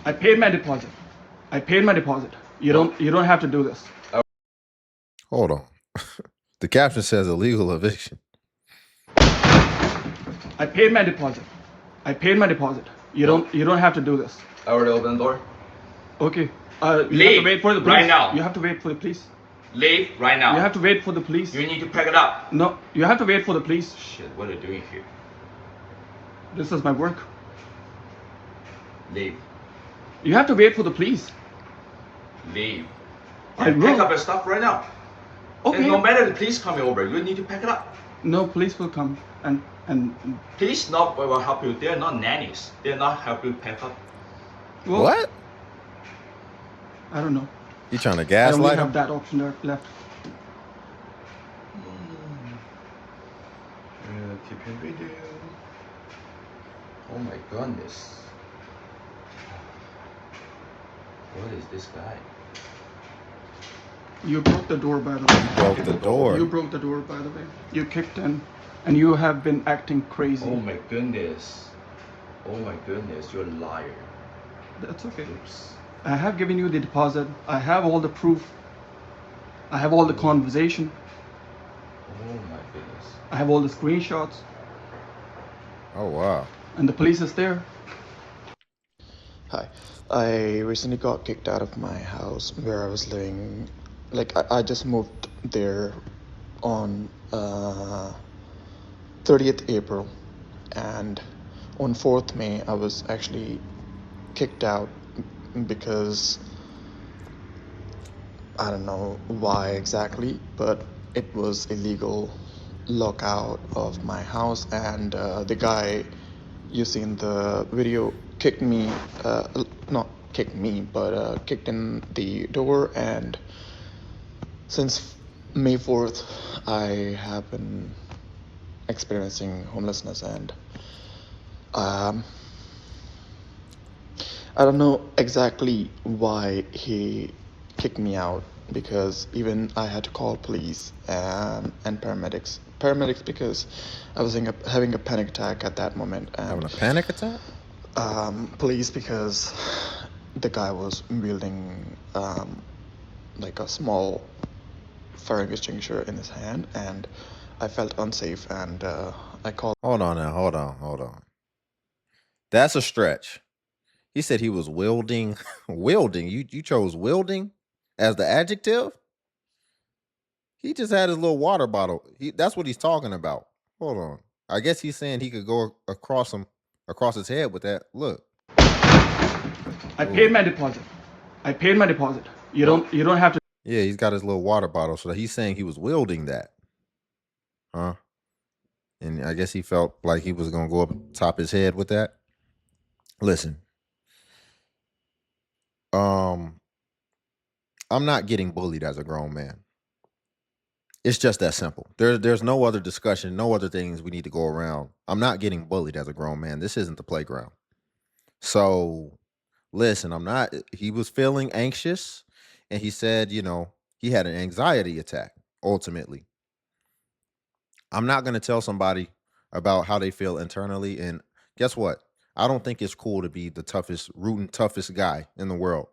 I paid my deposit. I paid my deposit. You don't have to do this. Hold on. The caption says illegal eviction. I paid my deposit. I paid my deposit. You don't have to do this. I already opened the door. Okay. You have Leave to wait for the police. right now. You have to wait for the police. Leave right now. You have to wait for the police. You need to pack it up. No, you have to wait for the police. Shit, what are you doing here? This is my work. Leave. You have to wait for the police. Leave. I And will. pack up your stuff right now. Okay. And no matter the police coming over, you need to pack it up. No, police will come and Police not will help you. They're not nannies. They're not help you pack up. well, What? I don't know. You trying to I only gaslight have him? that option left. Keep in video. Oh my goodness. What is this guy? You broke the door, by the way. You broke the door. You broke the door, by the way. You kicked in, and you have been acting crazy. Oh my goodness. Oh my goodness, you're a liar. That's okay. Oops. I have given you the deposit. I have all the proof. I have all the conversation. Oh my goodness. I have all the screenshots, Oh, wow. and the police is there. Hi. I recently got kicked out of my house where I was living. I just moved there on 30th April, and on 4th May I was actually kicked out because I don't know why exactly, but it was illegal lockout of my house, and the guy you see in the video kicked me, not kicked me, but kicked in the door, and since May 4th, I have been experiencing homelessness, and um, I don't know exactly why he kicked me out, because even I had to call police and paramedics. Paramedics because I was having a panic attack at that moment, Having and a panic attack? police because the guy was wielding like a small fire extinguisher in his hand, and I felt unsafe, and I called. Hold on now. Hold on. That's a stretch. He said he was wielding. Wielding. You chose wielding as the adjective? He just had his little water bottle. That's what he's talking about. Hold on. I guess he's saying he could go across his head with that. Look. I paid my deposit. I paid my deposit. You don't have to. Yeah, he's got his little water bottle. So he's saying he was wielding that. Huh? And I guess he felt like he was going to go up top his head with that. Listen. I'm not getting bullied as a grown man. It's just that simple. There's no other discussion, no other things we need to go around. I'm not getting bullied as a grown man. This isn't the playground. So, listen, he was feeling anxious, and he said, he had an anxiety attack, ultimately. I'm not going to tell somebody about how they feel internally, and guess what? I don't think it's cool to be the toughest, rooting toughest guy in the world.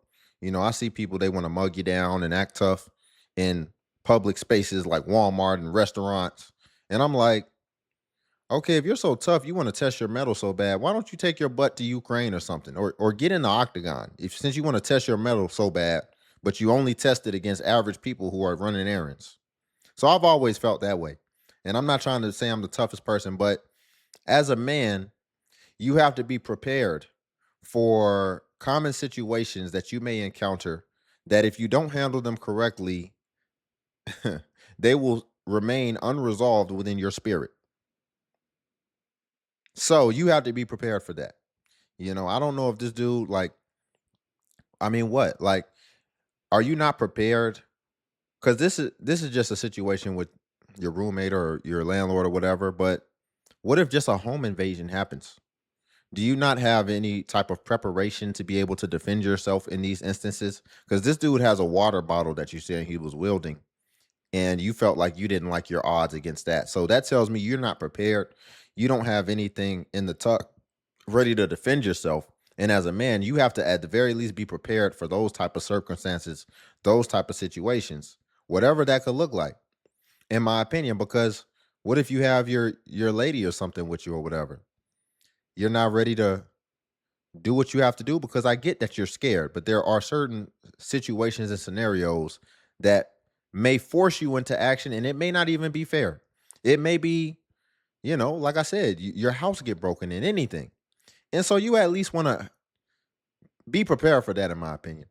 I see people, they want to mug you down and act tough in public spaces like Walmart and restaurants. And I'm like, okay, if you're so tough, you want to test your mettle so bad, why don't you take your butt to Ukraine or something, or get in the octagon? Since you want to test your mettle so bad, but you only test it against average people who are running errands. So I've always felt that way. And I'm not trying to say I'm the toughest person, but as a man, you have to be prepared for common situations that you may encounter, that if you don't handle them correctly, they will remain unresolved within your spirit. So you have to be prepared for that. I don't know if this dude, what? Are you not prepared? Because this is just a situation with your roommate or your landlord or whatever. But what if just a home invasion happens? Do you not have any type of preparation to be able to defend yourself in these instances? Because this dude has a water bottle that you said he was wielding, and you felt like you didn't like your odds against that. So that tells me you're not prepared. You don't have anything in the tuck ready to defend yourself. And as a man, you have to at the very least be prepared for those type of circumstances, those type of situations, whatever that could look like, in my opinion. Because what if you have your lady or something with you or whatever? You're not ready to do what you have to do, because I get that you're scared, but there are certain situations and scenarios that may force you into action, and it may not even be fair. It may be, like I said, your house get broken in, anything. And so you at least want to be prepared for that, in my opinion.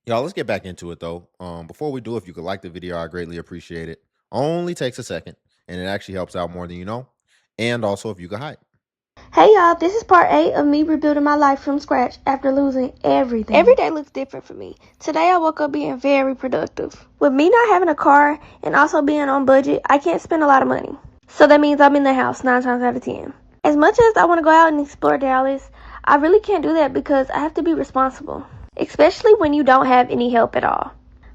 Y'all, let's get back into it though. Before we do, if you could like the video, I greatly appreciate it. Only takes a second, and it actually helps out more than you know. And also, if you could hype. Hey y'all, this is part 8 of me rebuilding my life from scratch after losing everything. Every day looks different for me. Today I woke up being very productive. With me not having a car and also being on budget, I can't spend a lot of money. So that means I'm in the house 9 times out of 10. As much as I want to go out and explore Dallas, I really can't do that because I have to be responsible. Especially when you don't have any help at all.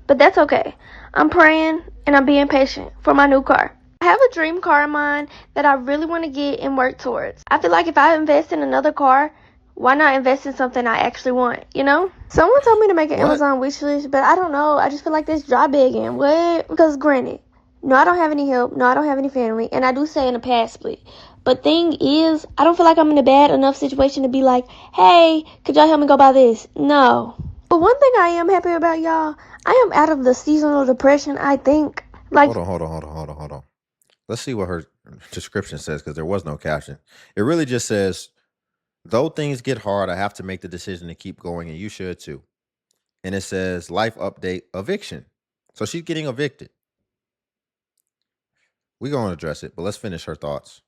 But that's okay. I'm praying and I'm being patient for my new car. I have a dream car in mind that I really want to get and work towards. I feel like if I invest in another car, why not invest in something I actually want, you know? Someone told me to make an Amazon wish list, but I don't know. I just feel like that's dry begging. What? Because granted, no, I don't have any help. No, I don't have any family. And I do say in a past split. But thing is, I don't feel like I'm in a bad enough situation to be like, hey, could y'all help me go buy this? No. But one thing I am happy about, y'all, I am out of the seasonal depression, I think. Like, Hold on. Let's see what her description says, because there was no caption. It really just says, though things get hard, I have to make the decision to keep going, and you should too. And it says, life update, eviction. So she's getting evicted. We're going to address it, but let's finish her thoughts.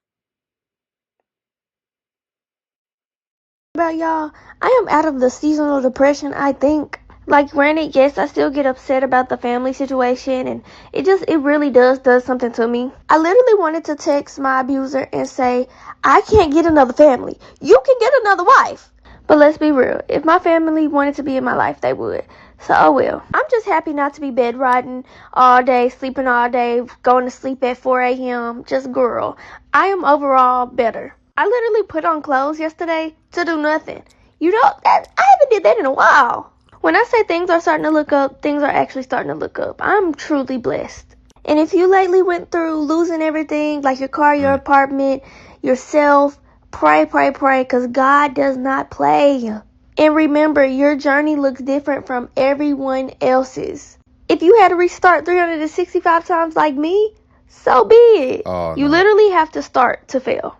about y'all, I am out of the seasonal depression, I think. Like, granted, yes, I still get upset about the family situation, and it really does something to me. I literally wanted to text my abuser and say, I can't get another family. You can get another wife. But let's be real. If my family wanted to be in my life, they would. So, oh well. I'm just happy not to be bedridden all day, sleeping all day, going to sleep at 4 a.m. Just girl. I am overall better. I literally put on clothes yesterday to do nothing. You know, I haven't did that in a while. When I say things are starting to look up, things are actually starting to look up. I'm truly blessed. And if you lately went through losing everything, like your car, your apartment, yourself, pray, because God does not play. And remember, your journey looks different from everyone else's. If you had to restart 365 times like me, so be it. You literally have to start to fail.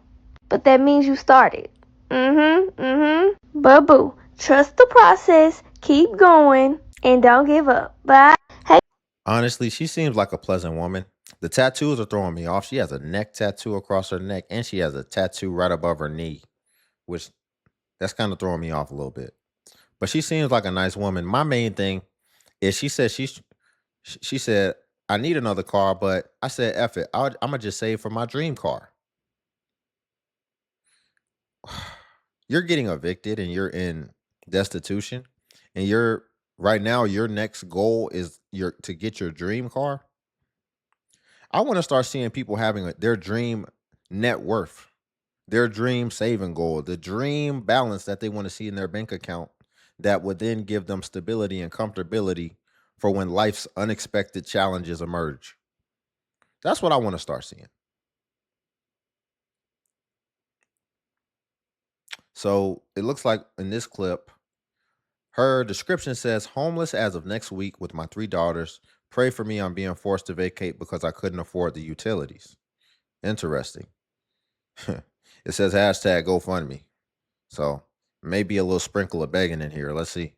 But that means you started. But boo, trust the process, keep going, and don't give up. Bye. Hey. Honestly, she seems like a pleasant woman. The tattoos are throwing me off. She has a neck tattoo across her neck, and she has a tattoo right above her knee, which that's kind of throwing me off a little bit. But she seems like a nice woman. My main thing is she said, I need another car, but I said, F it. I'm going to just save for my dream car. You're getting evicted and you're in destitution, and right now your next goal is to get your dream car. I want to start seeing people having their dream net worth, their dream saving goal, the dream balance that they want to see in their bank account, that would then give them stability and comfortability for when life's unexpected challenges emerge. That's what I want to start seeing. So it looks like in this clip, her description says, homeless as of next week with my 3 daughters. Pray for me. I'm being forced to vacate because I couldn't afford the utilities. Interesting. It says hashtag GoFundMe. So maybe a little sprinkle of begging in here. Let's see.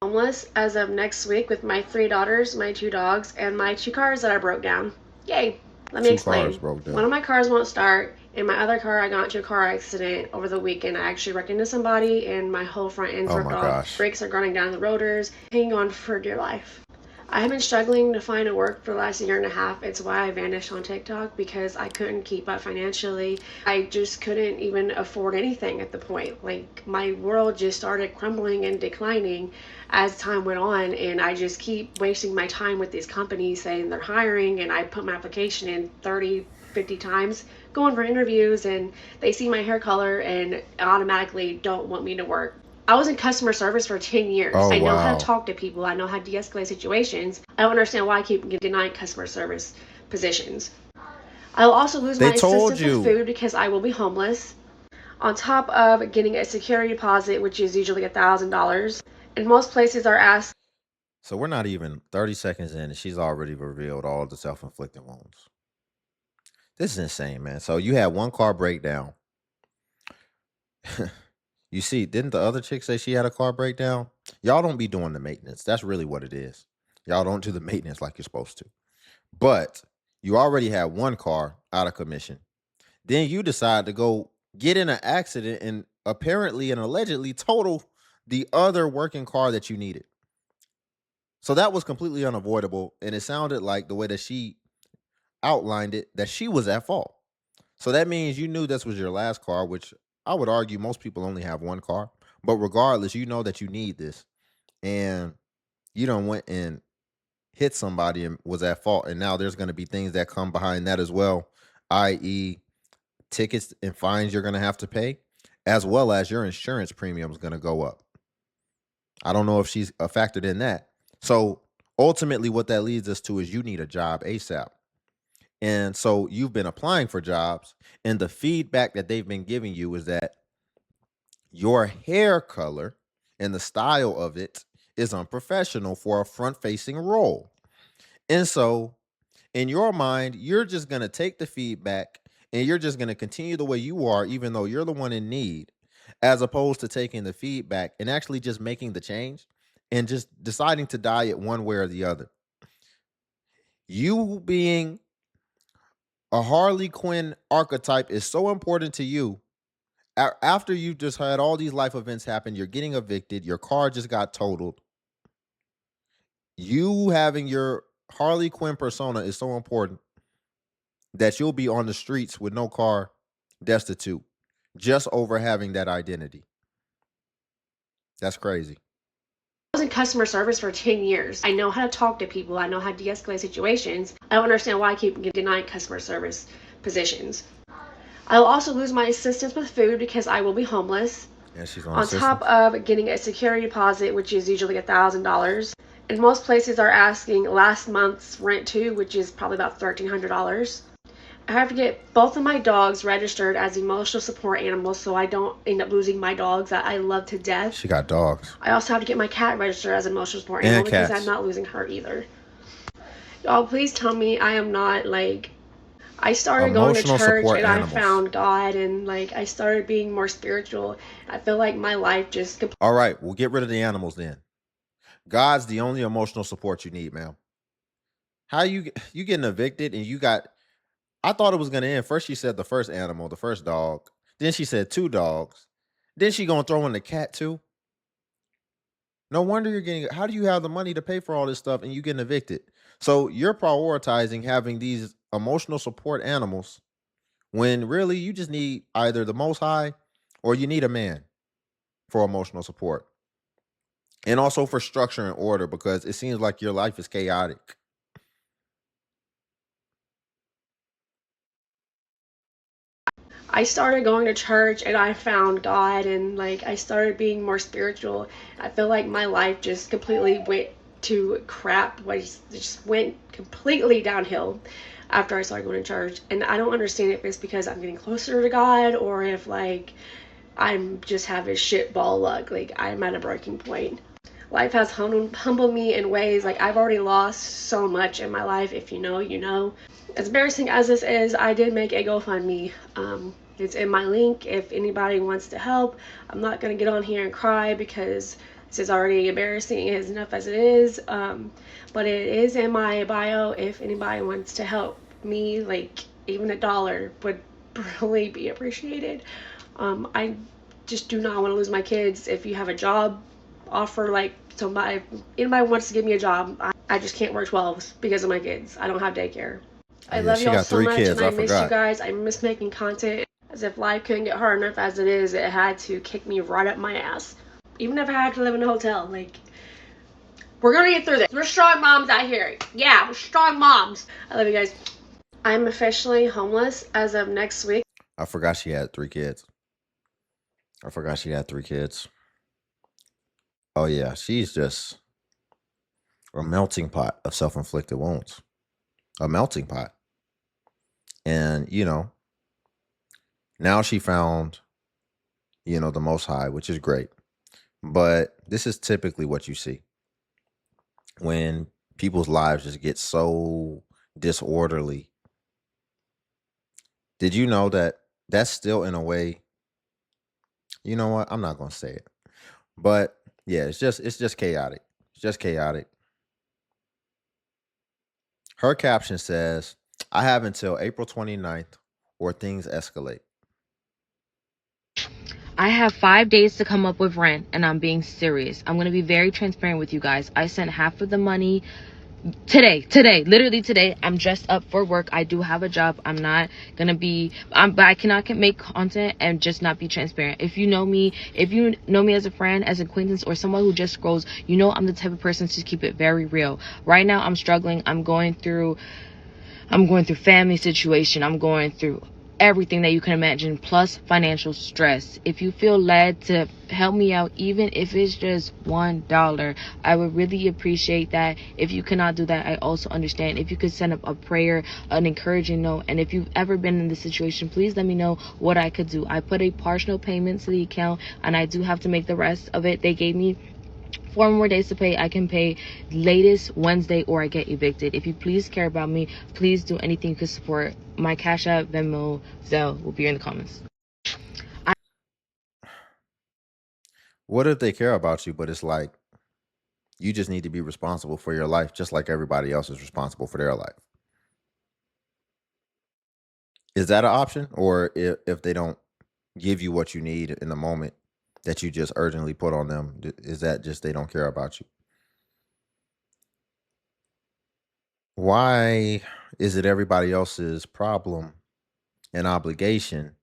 Homeless as of next week with my 3 daughters, my 2 dogs, and my 2 cars that I broke down. Yay! Let me explain. 2 cars broke down. One of my cars won't start, and my other car, I got into a car accident over the weekend. I actually wrecked into somebody, and my whole front end's ripped off. Gosh. Brakes are grinding down the rotors. Hanging on for dear life. I have been struggling to find a work for the last 1.5 years. It's why I vanished on TikTok, because I couldn't keep up financially. I just couldn't even afford anything at the point. Like, my world just started crumbling and declining as time went on, and I just keep wasting my time with these companies saying they're hiring, and I put my application in 30-50 times going for interviews, and they see my hair color and automatically don't want me to work. I was in customer service for 10 years. Oh, I know how wow. to talk to people. I know how to de-escalate situations. I don't understand why I keep getting denied customer service positions. I will also lose They my told assistance with you. food because I will be homeless. On top of getting a security deposit, which is usually $1,000. And most places are asked. So we're not even 30 seconds in, and she's already revealed all the self-inflicted wounds. This is insane, man. So you had one car breakdown. You see, didn't the other chick say she had a car breakdown? Y'all don't be doing the maintenance. That's really what it is. Y'all don't do the maintenance like you're supposed to. But you already had one car out of commission. Then you decide to go get in an accident and apparently and allegedly total the other working car that you needed. So that was completely unavoidable. And it sounded like the way that she outlined it, that she was at fault. So that means you knew this was your last car, which I would argue most people only have one car. But regardless, you know that you need this. And you done went and hit somebody and was at fault. And now there's going to be things that come behind that as well, i.e., tickets and fines you're going to have to pay, as well as your insurance premium is going to go up. I don't know if she's factored in that. So ultimately, what that leads us to is you need a job ASAP. And so you've been applying for jobs, and the feedback that they've been giving you is that your hair color and the style of it is unprofessional for a front-facing role. And so in your mind, you're just going to take the feedback and you're just going to continue the way you are, even though you're the one in need, as opposed to taking the feedback and actually just making the change and just deciding to diet one way or the other. You being a Harley Quinn archetype is so important to you. After you just had all these life events happen, you're getting evicted, your car just got totaled. You having your Harley Quinn persona is so important that you'll be on the streets with no car, destitute, just over having that identity. That's crazy. I was in customer service for 10 years. I know how to talk to people. I know how to de-escalate situations. I don't understand why I keep getting denied customer service positions. I will also lose my assistance with food because I will be homeless. Yeah, she's on On top of getting a security deposit, which is usually $1,000. And most places are asking last month's rent too, which is probably about $1,300. I have to get both of my dogs registered as emotional support animals so I don't end up losing my dogs that I love to death. She got dogs. I also have to get my cat registered as an emotional support And animal because cats. I'm not losing her either. Y'all, please tell me I am not like. I started going to Emotional church support and animals. I found God and like I started being more spiritual. I feel like my life just. All right, we'll get rid of the animals then. God's the only emotional support you need, ma'am. How you getting evicted and you got, I thought it was going to end. First she said the first animal, the first dog. Then she said 2 dogs. Then she going to throw in the cat too. No wonder you're getting, how do you have the money to pay for all this stuff and you getting evicted? So you're prioritizing having these emotional support animals when really you just need either the Most High or you need a man for emotional support. And also for structure and order, because it seems like your life is chaotic. I started going to church and I found God and like I started being more spiritual. I feel like my life just completely went to crap. Just went completely downhill after I started going to church. And I don't understand if it's because I'm getting closer to God or if like I'm just having shitball luck. Like I'm at a breaking point. Life has humbled me in ways like I've already lost so much in my life. If you know, you know. As embarrassing as this is, I did make a GoFundMe. It's in my link if anybody wants to help. I'm not going to get on here and cry because this is already embarrassing as enough as it is. But it is in my bio if anybody wants to help me. Like even $1 would really be appreciated. I just do not want to lose my kids. If you have a job offer, like anybody wants to give me a job, I just can't work 12s because of my kids. I don't have daycare. I love y'all so much and I miss you guys. I miss making content. As if life couldn't get hard enough as it is, it had to kick me right up my ass. Even if I had to live in a hotel, like, we're gonna get through this. We're strong moms out here. Yeah, we're strong moms. I love you guys. I'm officially homeless as of next week. I forgot she had 3 kids. Oh yeah, she's just a melting pot of self-inflicted wounds. A melting pot. And, now she found, the most high, which is great. But this is typically what you see when people's lives just get so disorderly. Did you know that that's still in a way, you know what? I'm not going to say it. But yeah, it's just chaotic. It's just chaotic. Her caption says, I have until April 29th or things escalate. I have 5 days to come up with rent, and I'm being serious. I'm going to be very transparent with you guys. I sent half of the money today, literally today. I'm dressed up for work. I do have a job. I'm not going to be, but I cannot make content and just not be transparent. If you know me as a friend, as an acquaintance, or someone who just scrolls, I'm the type of person to keep it very real. Right now, I'm struggling. I'm going through family situation. I'm going through everything that you can imagine, plus financial stress. If you feel led to help me out, even if it's just $1, I would really appreciate that. If you cannot do that, I also understand. If you could send up a prayer, an encouraging note, and if you've ever been in this situation, please let me know what I could do. I put a partial payment to the account, and I do have to make the rest of it. They gave me 4 more days to pay. I can pay latest Wednesday or I get evicted. If you please care about me, please do anything you could support. My Cash App, Venmo, Zelle will be in the comments. What if they care about you, but it's like you just need to be responsible for your life, just like everybody else is responsible for their life? Is that an option? Or if they don't give you what you need in the moment that you just urgently put on them, is that just they don't care about you? Why is it everybody else's problem and obligation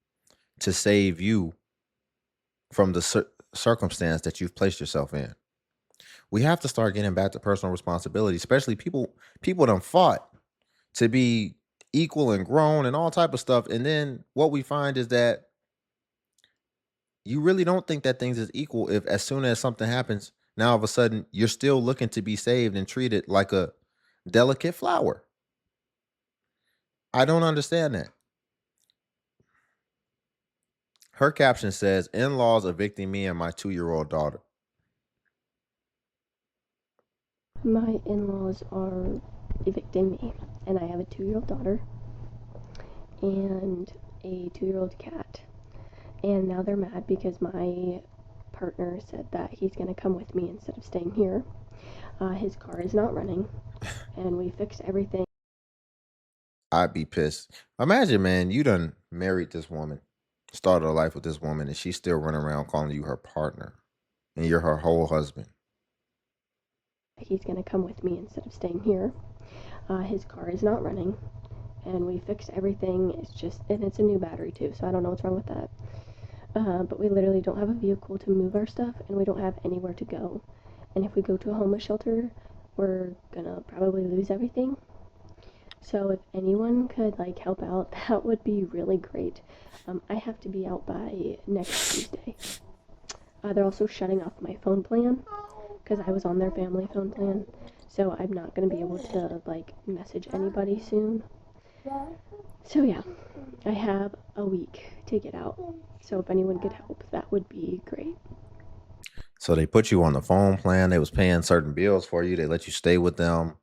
to save you from the circumstance that you've placed yourself in? We have to start getting back to personal responsibility, especially people done fought to be equal and grown and all type of stuff. And then what we find is that you really don't think that things is equal if as soon as something happens, now all of a sudden you're still looking to be saved and treated like a delicate flower. I don't understand that. Her caption says, in-laws evicting me and my 2-year-old daughter. My in-laws are evicting me, and I have a 2-year-old daughter and a 2-year-old cat. And now they're mad because my partner said that he's going to come with me instead of staying here. His car is not running, and we fixed everything. I'd be pissed. Imagine, man, you done married this woman, started a life with this woman, and she's still running around calling you her partner, and you're her whole husband. He's going to come with me instead of staying here. His car is not running, and we fixed everything. And it's a new battery too, so I don't know what's wrong with that. But we literally don't have a vehicle to move our stuff, and we don't have anywhere to go. And if we go to a homeless shelter, we're gonna probably lose everything. So if anyone could help out, that would be really great. I have to be out by next Tuesday. They're also shutting off my phone plan because I was on their family phone plan, so I'm not gonna be able to message anybody soon. So yeah, I have a week to get out. So if anyone could help, that would be great. So they put you on the phone plan. They was paying certain bills for you. They let you stay with them.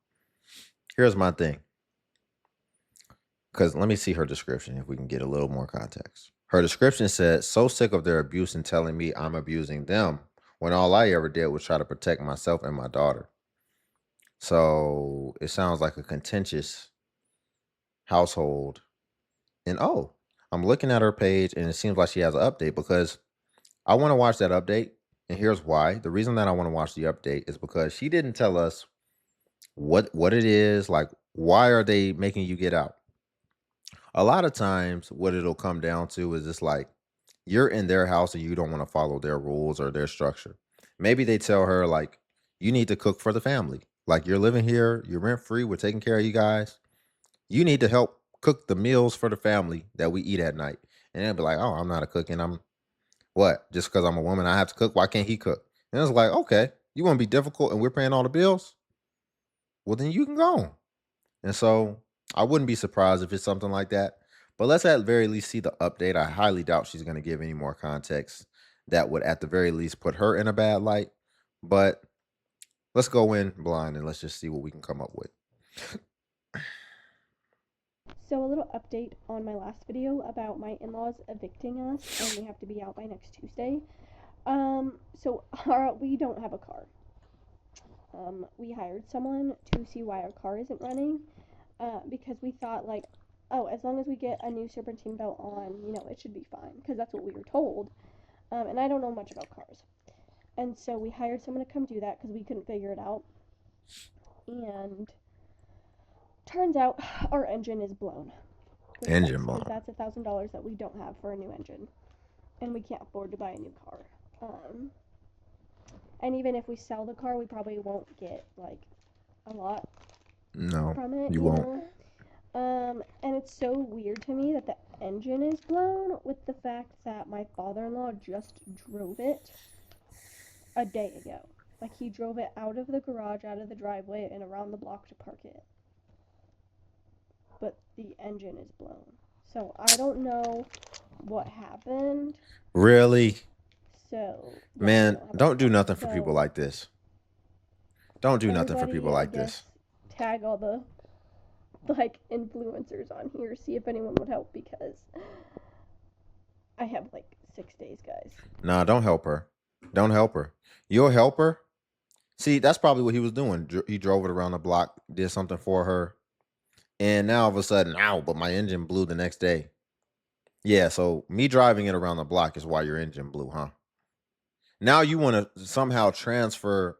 Here's my thing. Because let me see her description if we can get a little more context. Her description said, so sick of their abuse and telling me I'm abusing them when all I ever did was try to protect myself and my daughter. So it sounds like a contentious household. And I'm looking at her page and it seems like she has an update because I want to watch that update. And here's why. The reason that I want to watch the update is because she didn't tell us what it is. Like, why are they making you get out? A lot of times what it'll come down to is it's like you're in their house and you don't want to follow their rules or their structure. Maybe they tell her like, you need to cook for the family. Like, you're living here, you're rent free, we're taking care of you guys. You need to help cook the meals for the family that we eat at night. And they'll be like, oh, I'm not a cook and I'm what? Just because I'm a woman, I have to cook. Why can't he cook? And it's like, okay, You want to be difficult and we're paying all the bills? Well, then you can go. And so I wouldn't be surprised if it's something like that. But let's at the very least see the update. I highly doubt she's going to give any more context that would at the very least put her in a bad light. But let's go in blind and let's just see what we can come up with. So a little update on my last video about my in-laws evicting us, and we have to be out by next Tuesday. We don't have a car. We hired someone to see why our car isn't running, because we thought like, oh, as long as we get a new serpentine belt on, it should be fine, because that's what we were told. And I don't know much about cars. And so we hired someone to come do that because we couldn't figure it out. And turns out our engine is blown. Engine blown. That's $1,000 that we don't have for a new engine. And we can't afford to buy a new car. And even if we sell the car, we probably won't get like a lot from it. You won't. And it's so weird to me that the engine is blown with the fact that my father-in-law just drove it a day ago. Like, he drove it out of the garage, out of the driveway, and around the block to park it. But the engine is blown. So I don't know what happened. Really? So man, don't do nothing for people like this. Don't do nothing for people like this. Tag all the influencers on here, see if anyone would help, because I have 6 days, guys. Nah, don't help her. Don't help her. You'll help her. See, that's probably what he was doing. He drove it around the block, did something for her, and now all of a sudden, but my engine blew the next day. Yeah, so me driving it around the block is why your engine blew, huh? Now you want to somehow transfer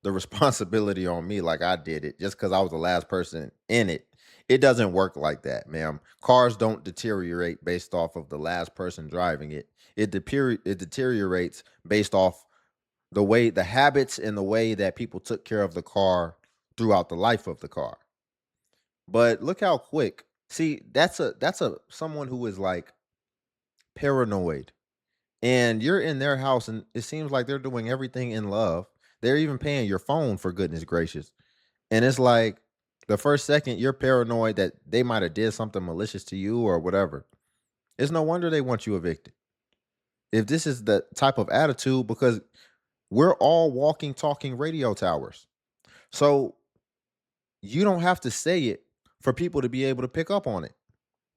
the responsibility on me like I did it just because I was the last person in it. It doesn't work like that, ma'am. Cars don't deteriorate based off of the last person driving it. It deteriorates based off the habits and the way that people took care of the car throughout the life of the car. But look how quick. See, that's someone who is paranoid. And you're in their house and it seems like they're doing everything in love. They're even paying your phone, for goodness gracious. And it's like the first second you're paranoid that they might have did something malicious to you or whatever. It's no wonder they want you evicted. If this is the type of attitude, because we're all walking, talking radio towers. So you don't have to say it for people to be able to pick up on it.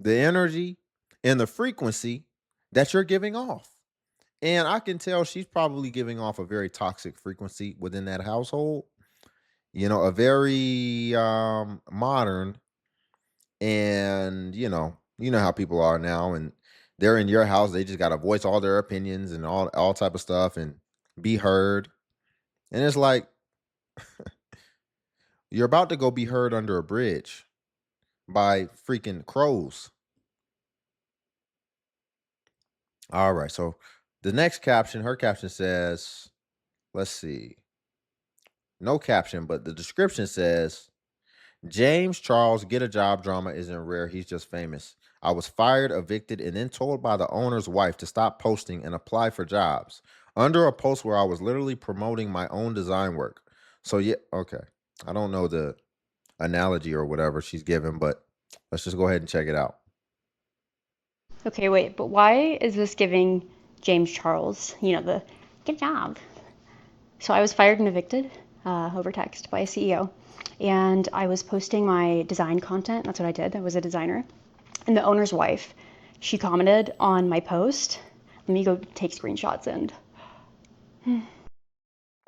The energy and the frequency that you're giving off. And I can tell she's probably giving off a very toxic frequency within that household. A very modern, and you know how people are now, and they're in your house. They just got to voice all their opinions and all type of stuff and be heard. And it's like you're about to go be heard under a bridge by freaking crows. All right, so the next caption, her caption says, let's see. No caption, but the description says, James Charles get a job drama isn't rare. He's just famous. I was fired, evicted, and then told by the owner's wife to stop posting and apply for jobs under a post where I was literally promoting my own design work. So yeah, okay. I don't know the analogy or whatever she's given, but let's just go ahead and check it out. Okay, wait, but why is this giving James Charles, the good job? So I was fired and evicted over text by a CEO, and I was posting my design content. That's what I did. I was a designer. And the owner's wife, she commented on my post. Let me go take screenshots and...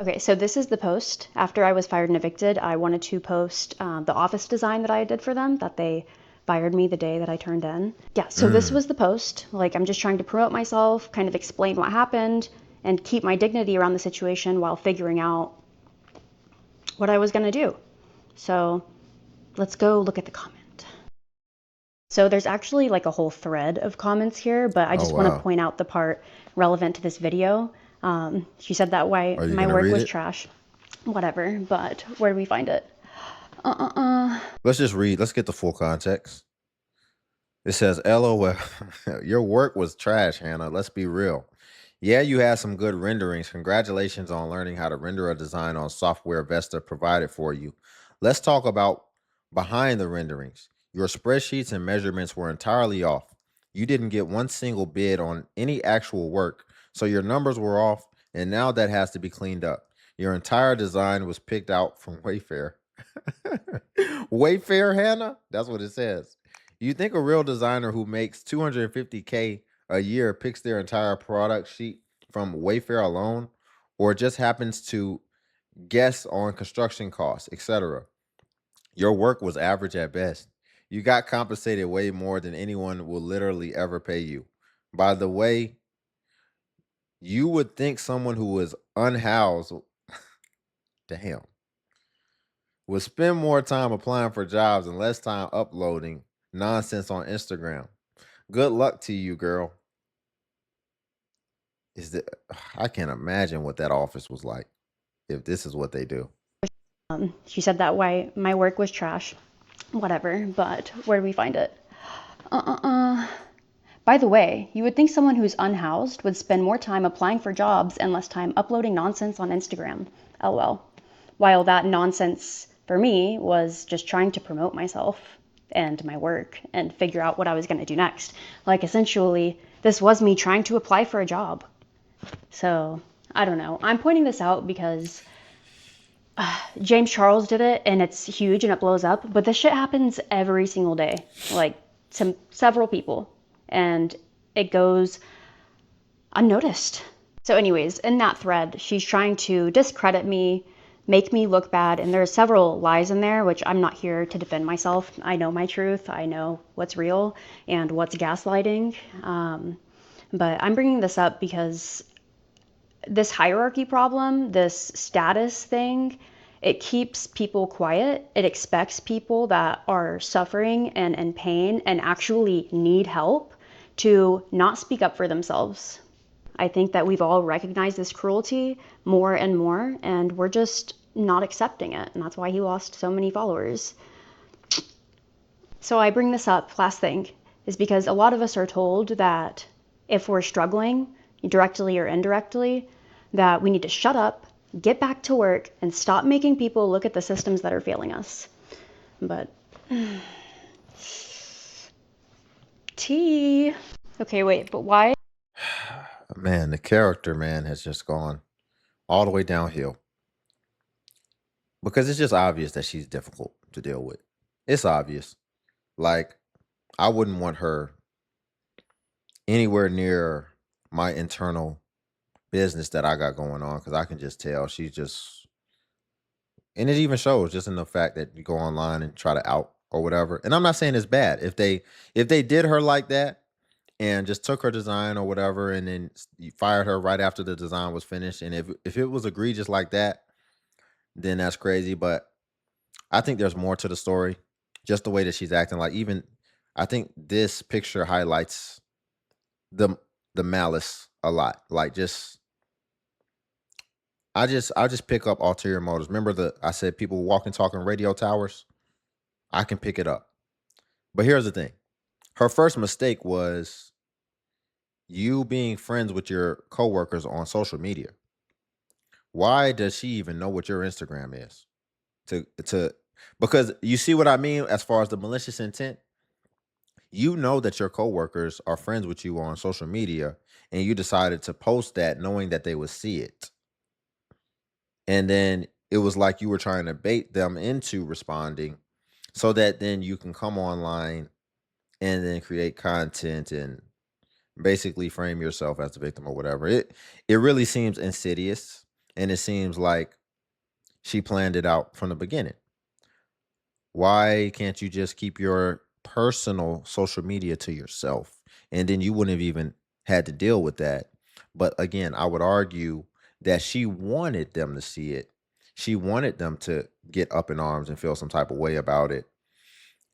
Okay, so this is the post. After I was fired and evicted, I wanted to post the office design that I did for them, that they fired me the day that I turned in. Yeah, so this was the post. I'm just trying to promote myself, kind of explain what happened, and keep my dignity around the situation while figuring out what I was going to do. So let's go look at the comment. So there's actually a whole thread of comments here, but I just want to point out the part relevant to this video. She said that my work was trash. Whatever, but where do we find it? Let's just read. Let's get the full context. It says, LOL, your work was trash, Hannah. Let's be real. Yeah, you had some good renderings. Congratulations on learning how to render a design on software Vesta provided for you. Let's talk about behind the renderings. Your spreadsheets and measurements were entirely off. You didn't get one single bid on any actual work, so your numbers were off, and now that has to be cleaned up. Your entire design was picked out from Wayfair. Wayfair, Hannah? That's what it says. You think a real designer who makes 250K a year picks their entire product sheet from Wayfair alone, or just happens to guess on construction costs, etc.? Your work was average at best. You got compensated way more than anyone will literally ever pay you. By the way, you would think someone who was unhoused, damn, would spend more time applying for jobs and less time uploading nonsense on Instagram. Good luck to you, girl. Is that I can't imagine what that office was like if this is what they do. She said that why my work was trash. Whatever, but where do we find it? By the way, you would think someone who's unhoused would spend more time applying for jobs and less time uploading nonsense on Instagram. LOL. While that nonsense for me was just trying to promote myself and my work and figure out what I was going to do next. Like, essentially, this was me trying to apply for a job. So, I don't know. I'm pointing this out because James Charles did it and it's huge and it blows up, but this shit happens every single day, like several people, and it goes unnoticed. So anyways, in that thread, she's trying to discredit me, make me look bad, and there's several lies in there, which I'm not here to defend myself. I know my truth. I know what's real and what's gaslighting. But I'm bringing this up because this hierarchy problem, this status thing, it keeps people quiet. It expects people that are suffering and in pain and actually need help to not speak up for themselves. I think that we've all recognized this cruelty more and more, and we're just not accepting it. And that's why he lost so many followers. So I bring this up, last thing, is because a lot of us are told that if we're struggling, directly or indirectly, that we need to shut up, get back to work, and stop making people look at the systems that are failing us. But T. Okay, wait, but why? Man, the character, man, has just gone all the way downhill. Because it's just obvious that she's difficult to deal with. It's obvious. Like, I wouldn't want her anywhere near my internal business that I got going on, because I can just tell she's just, and it even shows just in the fact that you go online and try to out or whatever. And I'm not saying it's bad. If they did her like that and just took her design or whatever, and then you fired her right after the design was finished, and if it was egregious like that, then that's crazy. But I think there's more to the story. Just the way that she's acting, like, even I think this picture highlights the malice a lot. Like, I just pick up ulterior motives. Remember I said people walking, talking radio towers? I can pick it up. But here's the thing. Her first mistake was you being friends with your coworkers on social media. Why does she even know what your Instagram is? Because you see what I mean as far as the malicious intent? You know that your coworkers are friends with you on social media, and you decided to post that knowing that they would see it. And then it was like you were trying to bait them into responding so that then you can come online and then create content and basically frame yourself as the victim or whatever. It really seems insidious, and it seems like she planned it out from the beginning. Why can't you just keep your personal social media to yourself? And then you wouldn't have even had to deal with that. But again, I would argue that she wanted them to see it. She wanted them to get up in arms and feel some type of way about it.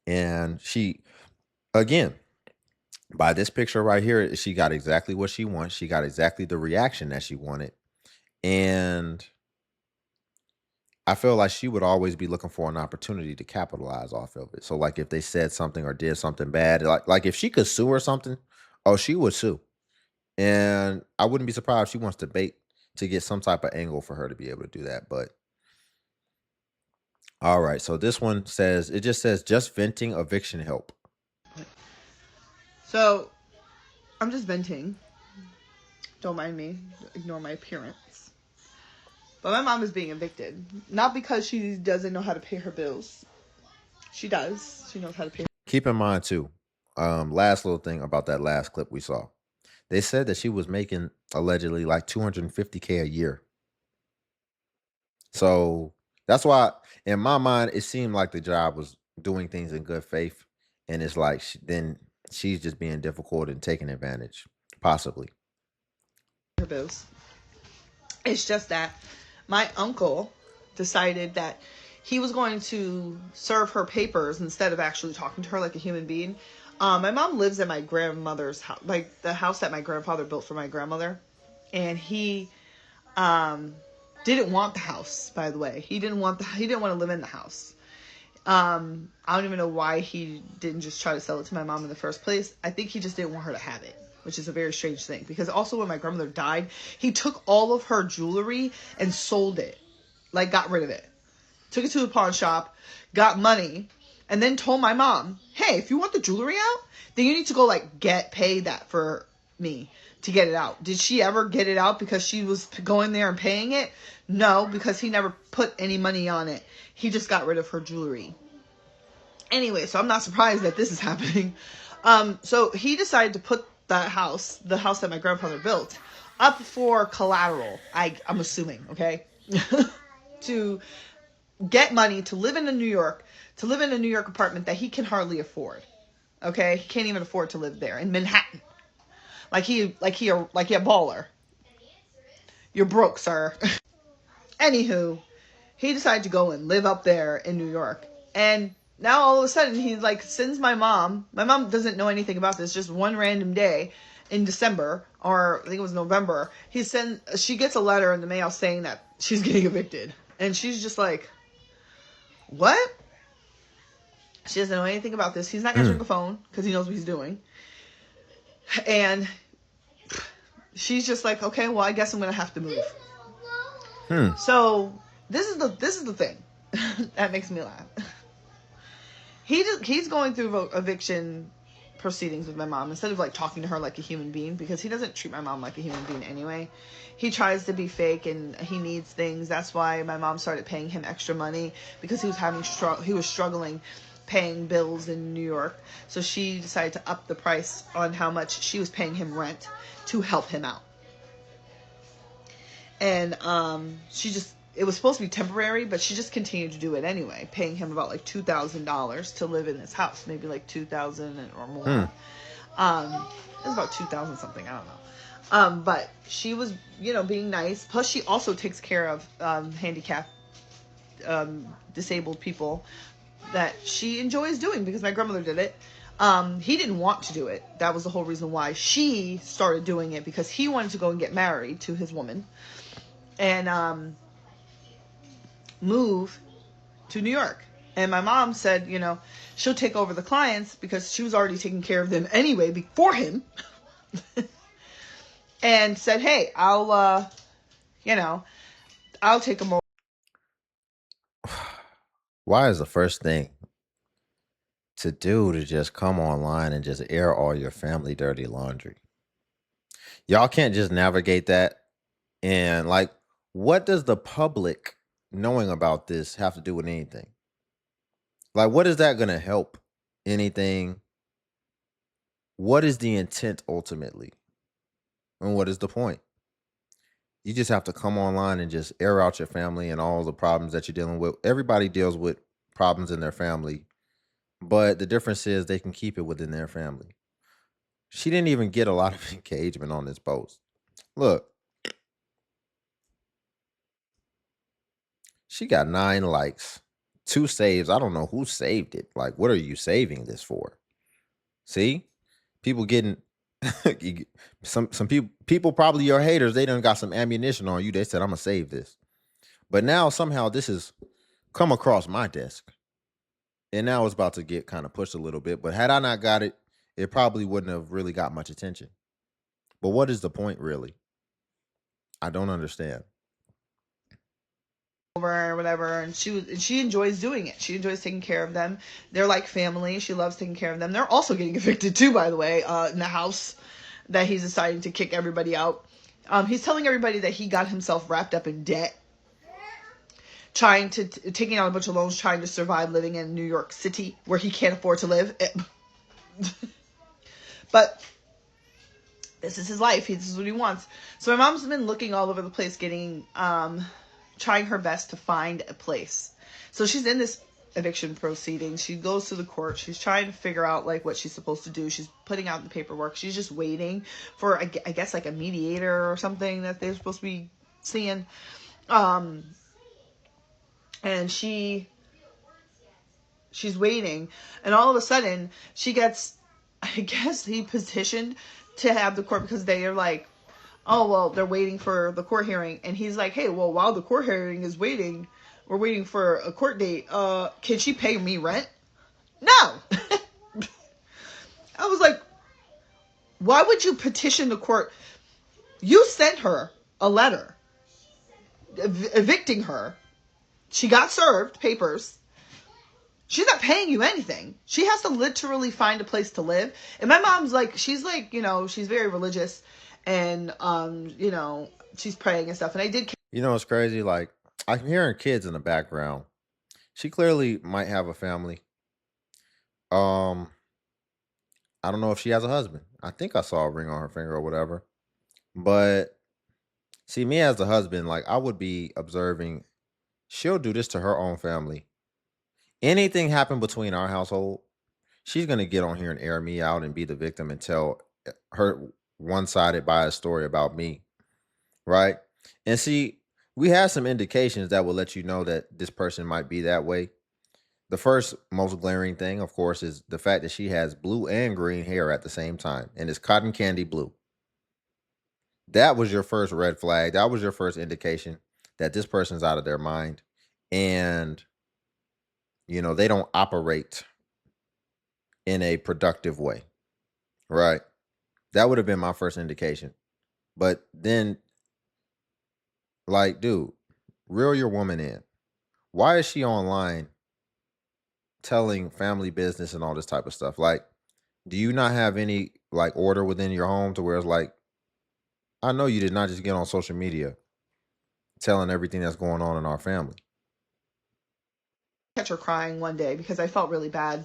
And she, again, by this picture right here, she got exactly what she wants. She got exactly the reaction that she wanted. And I feel like she would always be looking for an opportunity to capitalize off of it. So, like, if they said something or did something bad, like if she could sue or something, oh, she would sue. And I wouldn't be surprised if she wants to bait to get some type of angle for her to be able to do that. But all right, so this one says, it just says, just venting, eviction help. So I'm just venting. Don't mind me. Ignore my appearance. But my mom is being evicted. Not because she doesn't know how to pay her bills. She does. She knows how to pay. Keep in mind too, last little thing about that last clip we saw. They said that she was making allegedly like $250K a year. So that's why, in my mind, it seemed like the job was doing things in good faith, and it's like then she's just being difficult and taking advantage, possibly. Her bills. It's just that my uncle decided that he was going to serve her papers instead of actually talking to her like a human being. My mom lives at my grandmother's house, like the house that my grandfather built for my grandmother, and he didn't want the house. By the way, he didn't want to live in the house. I don't even know why he didn't just try to sell it to my mom in the first place. I think he just didn't want her to have it, which is a very strange thing. Because also when my grandmother died, he took all of her jewelry and sold it. Like, got rid of it. Took it to a pawn shop, got money, and then told my mom, hey, if you want the jewelry out, then you need to go, like, pay that for me to get it out. Did she ever get it out because she was going there and paying it? No, because he never put any money on it. He just got rid of her jewelry. Anyway, so I'm not surprised that this is happening. So he decided to put that house, the house that my grandfather built, up for collateral. I'm assuming, okay? To get money to live in New York apartment that he can hardly afford. Okay? He can't even afford to live there in Manhattan. Like he a baller. You're broke, sir. Anywho, he decided to go and live up there in New York. And now all of a sudden he like sends my mom doesn't know anything about this, just one random day in December, or I think it was November, she gets a letter in the mail saying that she's getting evicted. And she's just like, what? She doesn't know anything about this. He's not answering the phone because he knows what he's doing. And she's just like, okay, well, I guess I'm going to have to move. So this is the thing that makes me laugh. He's going through eviction proceedings with my mom instead of like talking to her like a human being, because he doesn't treat my mom like a human being anyway. He tries to be fake and he needs things. That's why my mom started paying him extra money, because he was struggling paying bills in New York. So she decided to up the price on how much she was paying him rent to help him out. And it was supposed to be temporary, but she just continued to do it anyway, paying him about like $2,000 to live in this house, maybe like $2,000 or more. It was about 2,000 something, I don't know. But she was, being nice. Plus, she also takes care of handicapped, disabled people that she enjoys doing, because my grandmother did it. He didn't want to do it. That was the whole reason why she started doing it, because he wanted to go and get married to his woman and move to New York. And my mom said, she'll take over the clients, because she was already taking care of them anyway before him. And said, hey, I'll take them over. Why is the first thing to do to just come online and just air all your family dirty laundry? Y'all can't just navigate that. And like, what does the public knowing about this have to do with anything? Like, what is that going to help anything? What is the intent ultimately? And what is the point? You just have to come online and just air out your family and all the problems that you're dealing with. Everybody deals with problems in their family, but the difference is they can keep it within their family. She didn't even get a lot of engagement on this post. Look, she got 9 likes, 2 saves. I don't know who saved it. Like, what are you saving this for? See, people getting some people probably your haters. They done got some ammunition on you. They said, I'm gonna save this, but now somehow this has come across my desk, and now it's about to get kind of pushed a little bit. But had I not got it, it probably wouldn't have really got much attention. But what is the point, really? I don't understand. Over or whatever, and she enjoys doing it. She enjoys taking care of them. They're like family. She loves taking care of them. They're also getting evicted too, by the way, in the house that he's deciding to kick everybody out. He's telling everybody that he got himself wrapped up in debt, taking out a bunch of loans, trying to survive living in New York City where he can't afford to live. But this is his life. This is what he wants. So my mom's been looking all over the place, trying her best to find a place. So she's in this eviction proceeding. She goes to the court. She's trying to figure out like what she's supposed to do. She's putting out the paperwork. She's just waiting for, I guess, like a mediator or something that they're supposed to be seeing. And she's waiting, and all of a sudden she gets, I guess he petitioned to have the court, because they are like, oh, well, they're waiting for the court hearing. And he's like, hey, well, while the court hearing is waiting, we're waiting for a court date. Can she pay me rent? No. I was like, why would you petition the court? You sent her a letter evicting her. She got served papers. She's not paying you anything. She has to literally find a place to live. And my mom's like, she's like, she's very religious, and she's praying and stuff. And I did. It's crazy. Like, I'm hearing kids in the background. She clearly might have a family. I don't know if she has a husband. I think I saw a ring on her finger or whatever. But see, me as the husband, like, I would be observing. She'll do this to her own family. Anything happen between our household, she's going to get on here and air me out and be the victim and tell her one-sided biased story about me, right? And see, we have some indications that will let you know that this person might be that way. The first most glaring thing, of course, is the fact that she has blue and green hair at the same time, and it's cotton candy blue. That was your first red flag. That was your first indication that this person's out of their mind, and they don't operate in a productive way, right? That would have been my first indication. But then, like, dude, reel your woman in. Why is she online telling family business and all this type of stuff? Like, do you not have any, like, order within your home to where it's like, I know you did not just get on social media telling everything that's going on in our family. Catch her crying one day because I felt really bad,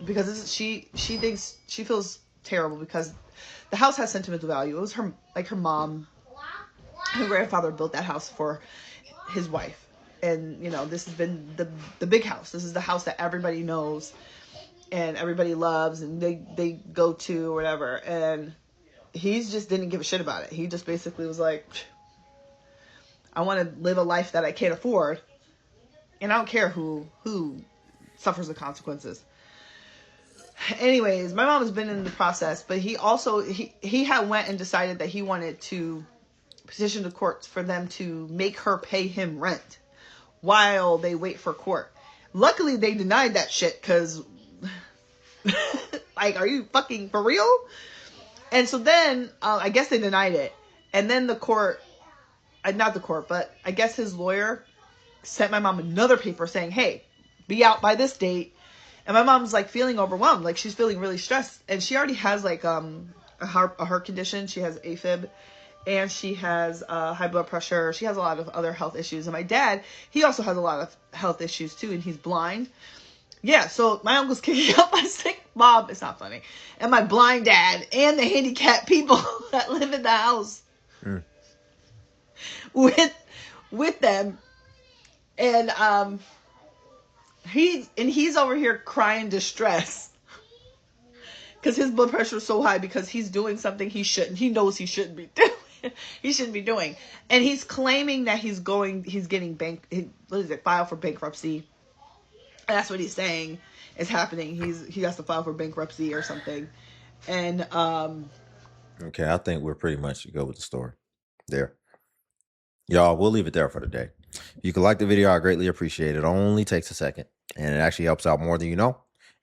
because she feels terrible because the house has sentimental value. It was her mom, her grandfather built that house for his wife, and this has been the big house. This is the house that everybody knows and everybody loves and they go to or whatever. And he just didn't give a shit about it. He just basically was like, I want to live a life that I can't afford. And I don't care who suffers the consequences. Anyways, my mom has been in the process, but he also, he had went and decided that he wanted to petition the courts for them to make her pay him rent while they wait for court. Luckily, they denied that shit because, like, are you fucking for real? And so then, I guess they denied it. And then the court, not the court, but I guess his lawyer sent my mom another paper saying, hey, be out by this date. And my mom's like feeling overwhelmed. Like, she's feeling really stressed. And she already has like a heart condition. She has AFib. And she has high blood pressure. She has a lot of other health issues. And my dad, he also has a lot of health issues too. And he's blind. Yeah, so my uncle's kicking out my sick mom. It's not funny. And my blind dad. And the handicapped people that live in the house. With them. And he's over here crying distress because his blood pressure is so high because he's doing something he shouldn't. He knows he shouldn't be doing. He shouldn't be doing. And he's claiming that he's getting filed for bankruptcy. That's what he's saying is happening. He has to file for bankruptcy or something. And okay, I think we're pretty much good with the story there. Y'all, we'll leave it there for today. If you could like the video, I greatly appreciate it. It only takes a second, and it actually helps out more than you know.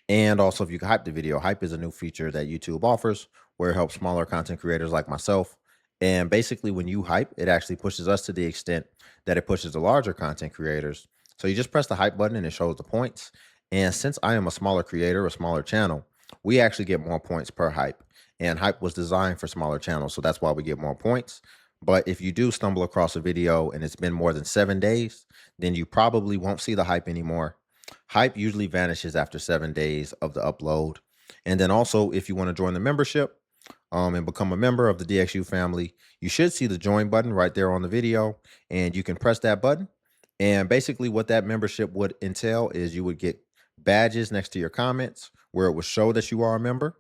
And also, if you could hype the video, hype is a new feature that YouTube offers where it helps smaller content creators like myself. And basically, when you hype, it actually pushes us to the extent that it pushes the larger content creators. So you just press the hype button and it shows the points. And since I am a smaller creator, a smaller channel, we actually get more points per hype. And hype was designed for smaller channels, so that's why we get more points. But if you do stumble across a video and it's been more than 7 days, then you probably won't see the hype anymore. Hype usually vanishes after 7 days of the upload. And then also, if you want to join the membership and become a member of the DXU family, you should see the join button right there on the video, and you can press that button. And basically what that membership would entail is you would get badges next to your comments where it would show that you are a member,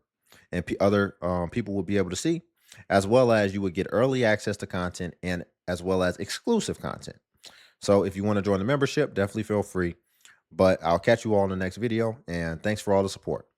and other people will be able to see, as well as you would get early access to content and as well as exclusive content. So if you want to join the membership, definitely feel free. But I'll catch you all in the next video, and thanks for all the support.